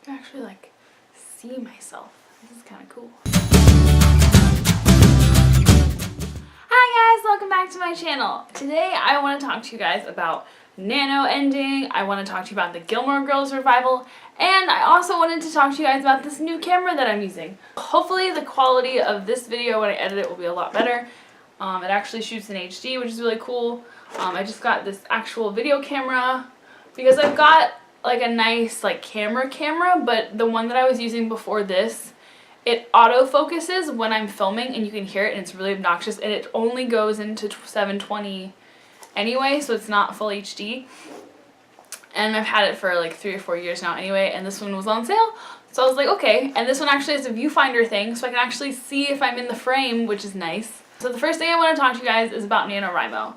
I actually like see myself. This is kind of cool. Hi guys, welcome back to my channel. Today I want to talk to you guys about NaNo ending. I want to talk to you about the Gilmore Girls revival, and I also wanted to talk to you guys about this new camera that I'm using. Hopefully the quality of this video when I edit it will be a lot better. It actually shoots in HD, which is really cool. I just got this actual video camera because I've got like a nice like camera, but the one that I was using before this, it autofocuses when I'm filming and you can hear it and it's really obnoxious, and it only goes into 720 anyway, so it's not full HD. And I've had it for like 3 or 4 years now anyway, and this one was on sale, so I was like, okay. And this one actually has a viewfinder thing, so I can actually see if I'm in the frame, which is nice. So the first thing I want to talk to you guys is about NaNoWriMo.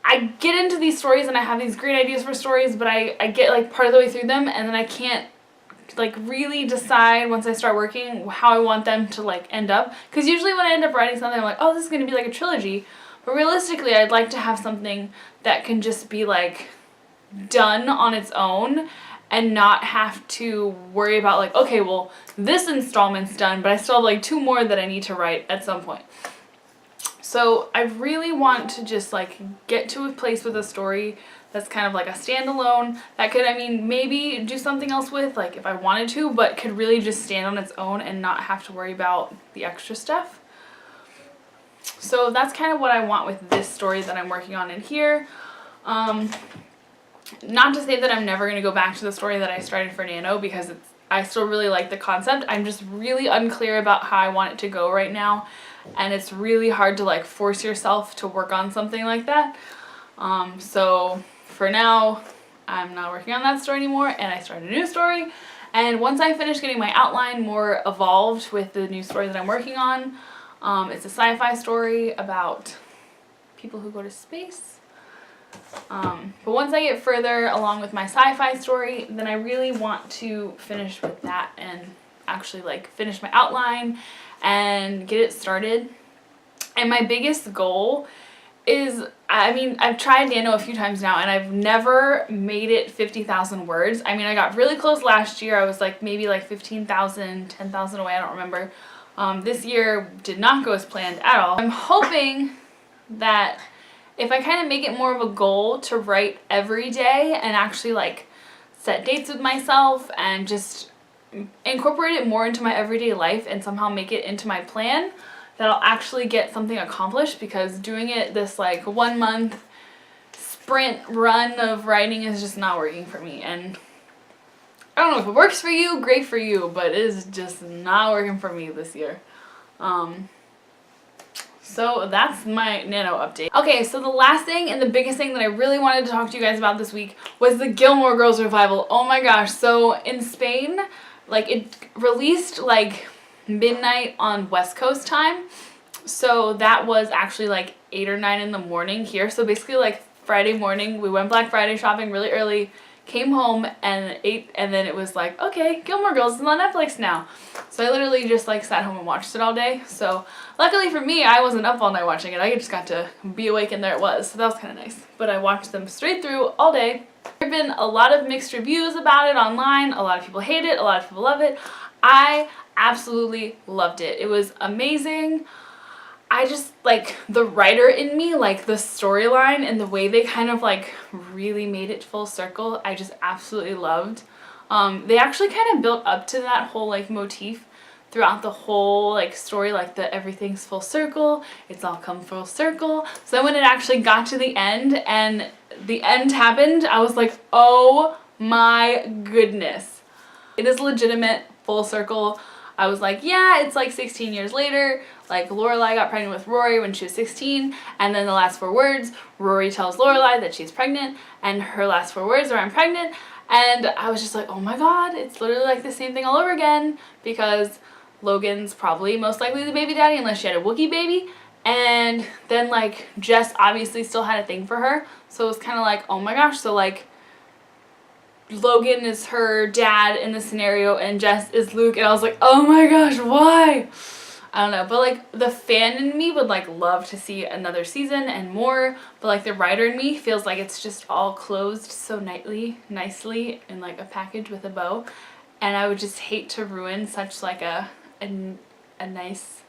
I get into these stories and I have these great ideas for stories, but I get like part of the way through them and then I can't like really decide once I start working how I want them to like end up. Because usually when I end up writing something, I'm like, oh, this is going to be like a trilogy. But realistically, I'd like to have something that can just be like done on its own and not have to worry about like, okay, well, this installment's done, but I still have like 2 more that I need to write at some point. So I really want to just like get to a place with a story that's kind of like a standalone that could, I mean, maybe do something else with, like if I wanted to, but could really just stand on its own and not have to worry about the extra stuff. So that's kind of what I want with this story that I'm working on in here. Not to say that I'm never going to go back to the story that I started for NaNo, because I still really like the concept. I'm just really unclear about how I want it to go right now. And it's really hard to like force yourself to work on something like that. So for now, I'm not working on that story anymore, and I started a new story. And once I finish getting my outline more evolved with the new story that I'm working on, it's a sci-fi story about people who go to space. But once I get further along with my sci-fi story, then I really want to finish with that and actually like finish my outline and get it started. And my biggest goal is, I mean, I've tried NaNo a few times now and I've never made it 50,000 words. I mean, I got really close last year. I was like maybe like 15,000, 10,000 away, I don't remember. This year did not go as planned at all. I'm hoping that if I kind of make it more of a goal to write every day and actually like set dates with myself and just incorporate it more into my everyday life and somehow make it into my plan, that I'll actually get something accomplished. Because doing it this like 1 month sprint run of writing is just not working for me. And I don't know if it works for you, great for you, but it is just not working for me this year. So that's my NaNo update. Okay, so the last thing and the biggest thing that I really wanted to talk to you guys about this week was the Gilmore Girls revival. Oh my gosh, so in Spain, like it released like midnight on West Coast time. So that was actually like 8 or 9 in the morning here. So basically like Friday morning, we went Black Friday shopping really early, came home and ate, and then it was like, okay, Gilmore Girls is on Netflix now. So I literally just like sat home and watched it all day. So luckily for me, I wasn't up all night watching it. I just got to be awake and there it was. So that was kind of nice. But I watched them straight through all day. There have been a lot of mixed reviews about it online. A lot of people hate it. A lot of people love it. I absolutely loved it. It was amazing. I just, like, the writer in me, like, the storyline and the way they kind of, like, really made it full circle, I just absolutely loved. They actually kind of built up to that whole, like, motif throughout the whole, like, story, like, the everything's full circle, it's all come full circle. So then when it actually got to the end and the end happened, I was like, oh my goodness. It is legitimate full circle. I was like, yeah, it's like 16 years later. Like, Lorelai got pregnant with Rory when she was 16, and then the last 4 words, Rory tells Lorelai that she's pregnant, and her last 4 words are, I'm pregnant. And I was just like, oh my god, it's literally like the same thing all over again, because Logan's probably most likely the baby daddy unless she had a Wookiee baby. And then like Jess obviously still had a thing for her, so it was kind of like, oh my gosh, so like Logan is her dad in the scenario and Jess is Luke, and I was like, oh my gosh, why? I don't know, but like the fan in me would like love to see another season and more, but like the writer in me feels like it's just all closed so nicely in like a package with a bow. and I would just hate to ruin such like a nice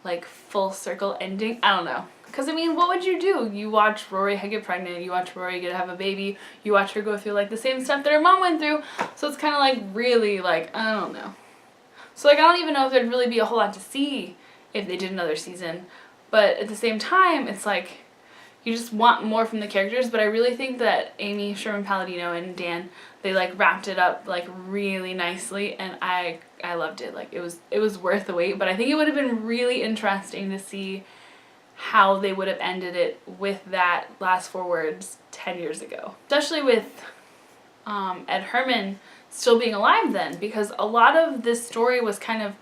like full circle ending. I don't know. Because I mean, what would you do? You watch Rory get pregnant, you watch Rory get to have a baby, you watch her go through like the same stuff that her mom went through. So it's kind of like really like, I don't know. So like I don't even know if there'd really be a whole lot to see if they did another season. But at the same time, it's like you just want more from the characters. But I really think that Amy Sherman-Palladino and Dan, they like wrapped it up like really nicely, and I loved it. Like it was worth the wait. But I think it would have been really interesting to see how they would have ended it with that last 4 words 10 years ago. Especially with Ed Herman still being alive then, because a lot of this story was kind of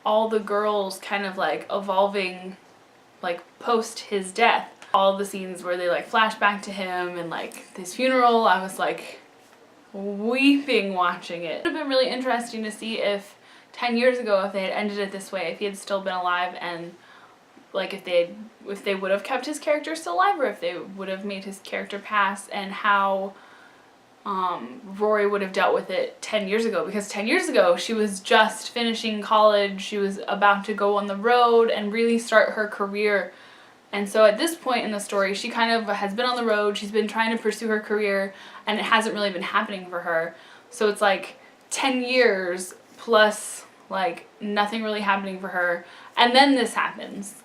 all the girls kind of like evolving like post his death. All the scenes where they like flash back to him and like his funeral, I was like weeping watching it. It would have been really interesting to see if 10 years ago, if they had ended it this way, if he had still been alive, and like if they would have kept his character still alive, or if they would have made his character pass, and how Rory would have dealt with it 10 years ago. Because 10 years ago she was just finishing college, she was about to go on the road and really start her career. And so at this point in the story, she kind of has been on the road, she's been trying to pursue her career, and it hasn't really been happening for her. So it's like 10 years plus like nothing really happening for her, and then this happens.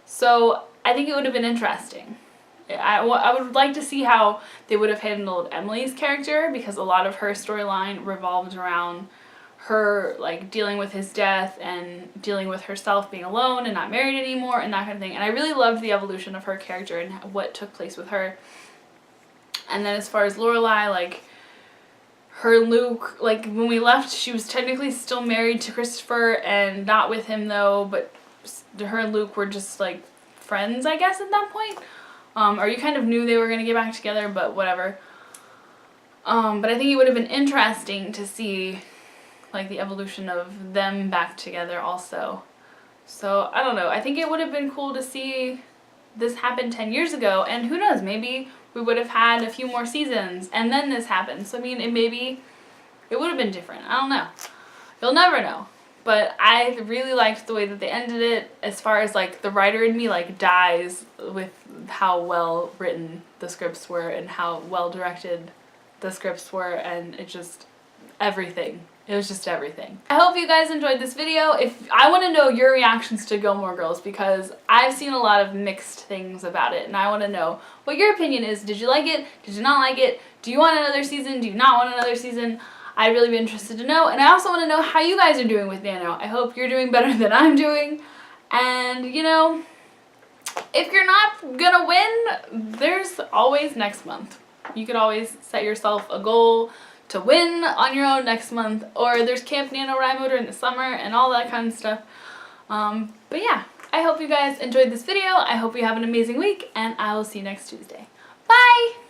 So I think it would have been interesting. I would like to see how they would have handled Emily's character, because a lot of her storyline revolves around her like dealing with his death and dealing with herself being alone and not married anymore and that kind of thing. And I really loved the evolution of her character and what took place with her. And then as far as Lorelai, like her Luke, like when we left, she was technically still married to Christopher and not with him though, but her and Luke were just like friends, I guess, at that point. Or you kind of knew they were going to get back together, but whatever. But I think it would have been interesting to see like the evolution of them back together also. So I don't know, I think it would have been cool to see this happen 10 years ago, and who knows, maybe we would have had a few more seasons and then this happened. So I mean, it would have been different. I don't know. You'll never know. But I really liked the way that they ended it, as far as like the writer in me like dies with how well written the scripts were and how well directed the scripts were, and it just everything. It was just everything. I hope you guys enjoyed this video. I want to know your reactions to Gilmore Girls, because I've seen a lot of mixed things about it, and I want to know what your opinion is. Did you like it? Did you not like it? Do you want another season? Do you not want another season? I'd really be interested to know, and I also want to know how you guys are doing with NaNo. I hope you're doing better than I'm doing, and you know, if you're not gonna win, there's always next month. You could always set yourself a goal to win on your own next month, or there's Camp NaNoWriMo in the summer and all that kind of stuff. But yeah, I hope you guys enjoyed this video. I hope you have an amazing week, and I will see you next Tuesday. Bye!